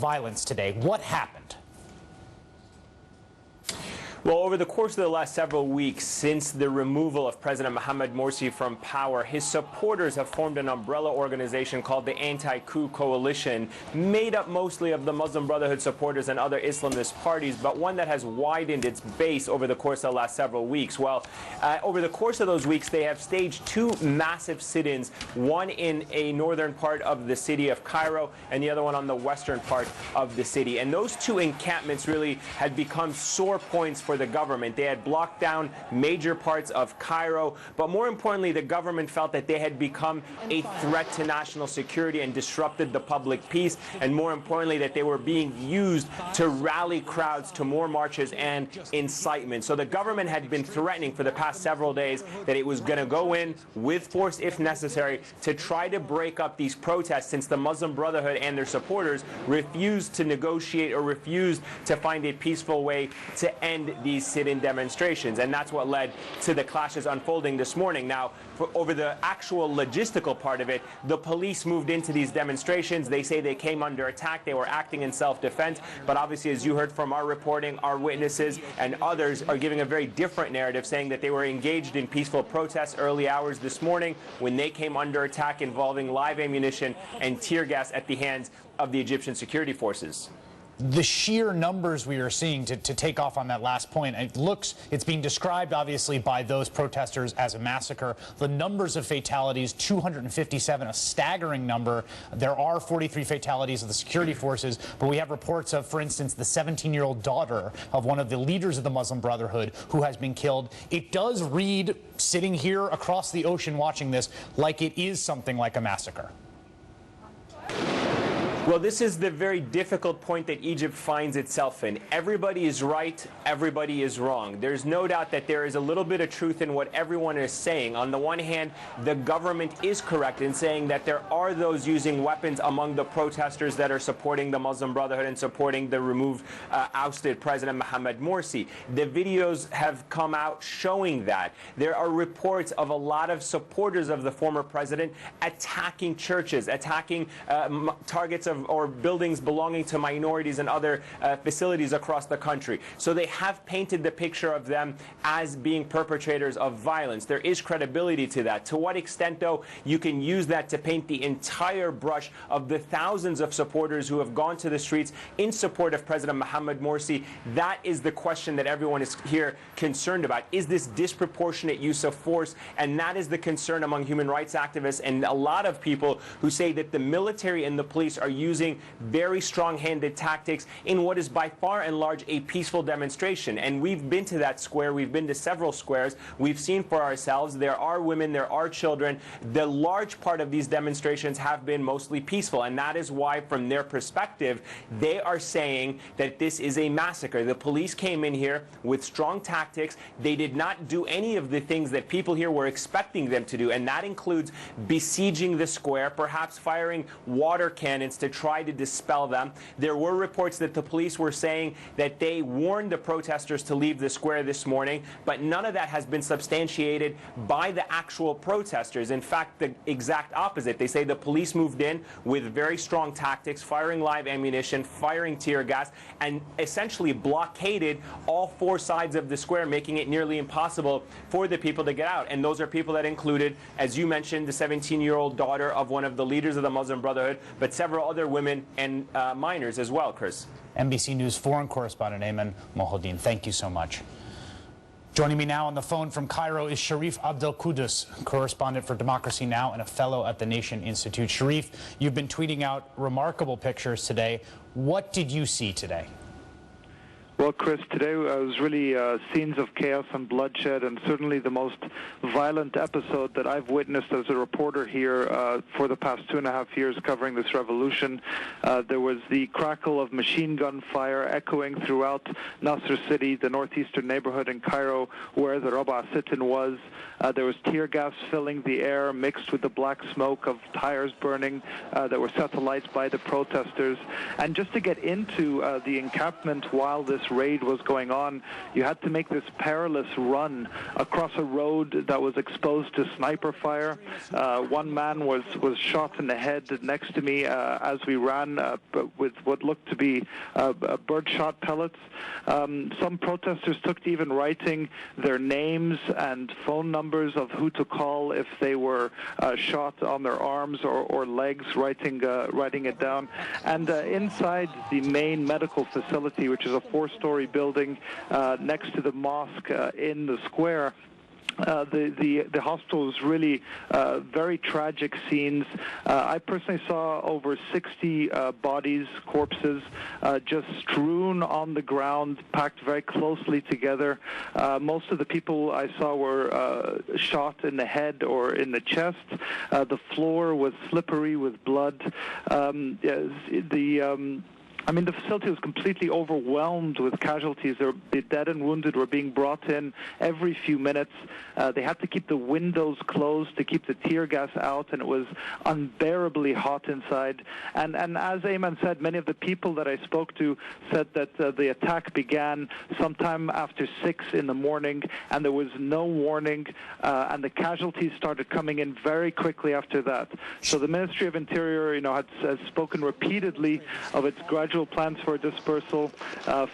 Violence today. What happened? Well, over the course of the last several weeks, since the removal of President Mohamed Morsi from power, his supporters have formed an umbrella organization called the Anti-Coup Coalition, made up mostly of the Muslim Brotherhood supporters and other Islamist parties, but one that has widened its base over the course of the last several weeks. Well, over the course of those weeks, they have staged two massive sit-ins, one in a northern part of the city of Cairo and the other one on the western part of the city. And those two encampments really had become sore points for the government. They had blocked down major parts of Cairo, but more importantly, the government felt that they had become a threat to national security and disrupted the public peace, and more importantly, that they were being used to rally crowds to more marches and incitement. So the government had been threatening for the past several days that it was going to go in with force if necessary to try to break up these protests, since the Muslim Brotherhood and their supporters refused to negotiate or refused to find a peaceful way to end these sit-in demonstrations. And that's what led to the clashes unfolding this morning. Now, over the actual logistical part of it, the police moved into these demonstrations. They say they came under attack. They were acting in self-defense. But obviously, as you heard from our reporting, our witnesses and others are giving a very different narrative, saying that they were engaged in peaceful protests early hours this morning when they came under attack involving live ammunition and tear gas at the hands of the Egyptian security forces. The sheer numbers we are seeing, to take off on that last point, it's being described obviously by those protesters as a massacre. The numbers of fatalities, 257, a staggering number. There are 43 fatalities of the security forces, but we have reports of, for instance, the 17-year-old daughter of one of the leaders of the Muslim Brotherhood who has been killed. It does read, sitting here across the ocean watching this, like it is something like a massacre. Well, this is the very difficult point that Egypt finds itself in. Everybody is right, everybody is wrong. There's no doubt that there is a little bit of truth in what everyone is saying. On the one hand, the government is correct in saying that there are those using weapons among the protesters that are supporting the Muslim Brotherhood and supporting the removed, ousted President Mohamed Morsi. The videos have come out showing that. There are reports of a lot of supporters of the former president attacking churches, attacking targets or buildings belonging to minorities and other facilities across the country. So they have painted the picture of them as being perpetrators of violence. There is credibility to that. To what extent, though, you can use that to paint the entire brush of the thousands of supporters who have gone to the streets in support of President Mohamed Morsi, that is the question that everyone is here concerned about. Is this disproportionate use of force? And that is the concern among human rights activists and a lot of people who say that the military and the police are using very strong-handed tactics in what is by far and large a peaceful demonstration. And we've been to that square. We've been to several squares. We've seen for ourselves. There are women, there are children. The large part of these demonstrations have been mostly peaceful. And that is why, from their perspective, they are saying that this is a massacre. The police came in here with strong tactics. They did not do any of the things that people here were expecting them to do. And that includes besieging the square, perhaps firing water cannons to try to dispel them. There were reports that the police were saying that they warned the protesters to leave the square this morning, but none of that has been substantiated by the actual protesters. In fact, the exact opposite. They say the police moved in with very strong tactics, firing live ammunition, firing tear gas, and essentially blockaded all four sides of the square, making it nearly impossible for the people to get out. And those are people that included, as you mentioned, the 17-year-old daughter of one of the leaders of the Muslim Brotherhood, but several other women and minors as well, Chris. NBC News foreign correspondent Ayman Mohyeldin, thank you so much. Joining me now on the phone from Cairo is Sharif Kouddous, correspondent for Democracy Now! And a fellow at the Nation Institute. Sharif, you've been tweeting out remarkable pictures today. What did you see today? Well, Chris, today was really scenes of chaos and bloodshed, and certainly the most violent episode that I've witnessed as a reporter here for the past 2.5 years covering this revolution. There was the crackle of machine gun fire echoing throughout Nasser City, the northeastern neighborhood in Cairo where the Rabaa sit-in was. There was tear gas filling the air mixed with the black smoke of tires burning that were set alight by the protesters. And just to get into the encampment while this this raid was going on, you had to make this perilous run across a road that was exposed to sniper fire. One man was shot in the head next to me as we ran with what looked to be birdshot pellets. Some protesters took to even writing their names and phone numbers of who to call if they were shot on their arms or legs, writing it down. And inside the main medical facility, which is a 4-story building next to the mosque in the square, the hospital was really very tragic scenes. I personally saw over 60 bodies, corpses, just strewn on the ground, packed very closely together. Most of the people I saw were shot in the head or in the chest. The floor was slippery with blood. The facility was completely overwhelmed with casualties. The dead and wounded were being brought in every few minutes. They had to keep the windows closed to keep the tear gas out, and it was unbearably hot inside. And as Ayman said, many of the people that I spoke to said that the attack began sometime after 6 in the morning, and there was no warning, and the casualties started coming in very quickly after that. So the Ministry of Interior, has spoken repeatedly of its gradual plans for dispersal,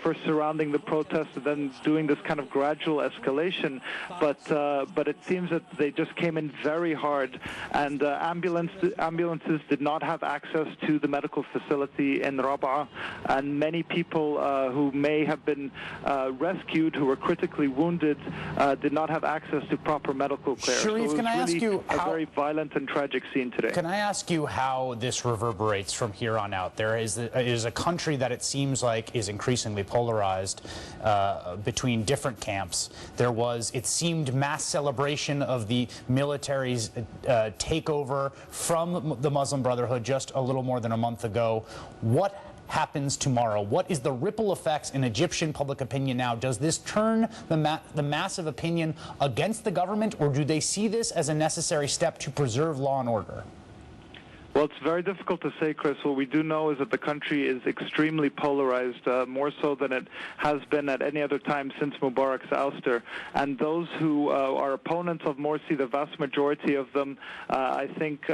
first surrounding the protests and then doing this kind of gradual escalation. But it seems that they just came in very hard, and ambulances did not have access to the medical facility in Rabaa, and many people who may have been rescued, who were critically wounded, did not have access to proper medical care. Sharif, so can I ask you a very violent and tragic scene today. Can I ask you how this reverberates from here on out? There is a country that it seems like is increasingly polarized between different camps. There was, it seemed, mass celebration of the military's takeover from the Muslim Brotherhood just a little more than a month ago. What happens tomorrow? What is the ripple effects in Egyptian public opinion now? Does this turn the massive opinion against the government, or do they see this as a necessary step to preserve law and order? Well, it's very difficult to say, Chris. What we do know is that the country is extremely polarized, more so than it has been at any other time since Mubarak's ouster. And those who are opponents of Morsi, the vast majority of them, I think,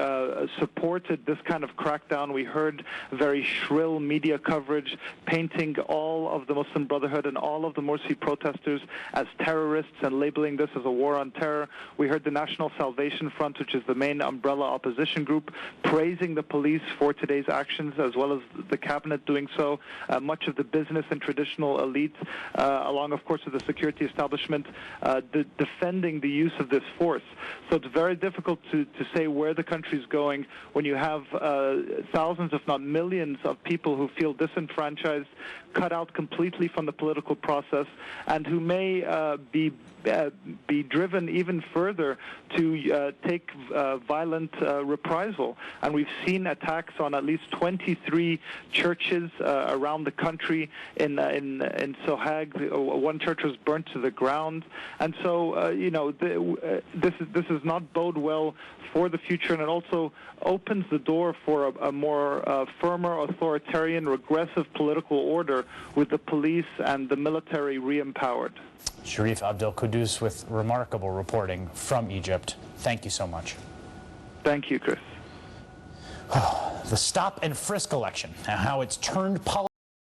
supported this kind of crackdown. We heard very shrill media coverage painting all of the Muslim Brotherhood and all of the Morsi protesters as terrorists and labeling this as a war on terror. We heard the National Salvation Front, which is the main umbrella opposition group, praising the police for today's actions, as well as the cabinet doing so. Much of the business and traditional elite, along, of course, with the security establishment, defending the use of this force. So it's very difficult to say where the country's going when you have thousands, if not millions, of people who feel disenfranchised, cut out completely from the political process, and who may be driven even further to take violent reprisal. And we've seen attacks on at least 23 churches around the country. In Sohag, one church was burnt to the ground. And so, this does not bode well for the future, and it also opens the door for a more firmer, authoritarian, regressive political order with the police and the military re-empowered. Sharif Abdel Kouddous with remarkable reporting from Egypt. Thank you so much. Thank you, Chris. The stop and frisk election, how it's turned politics.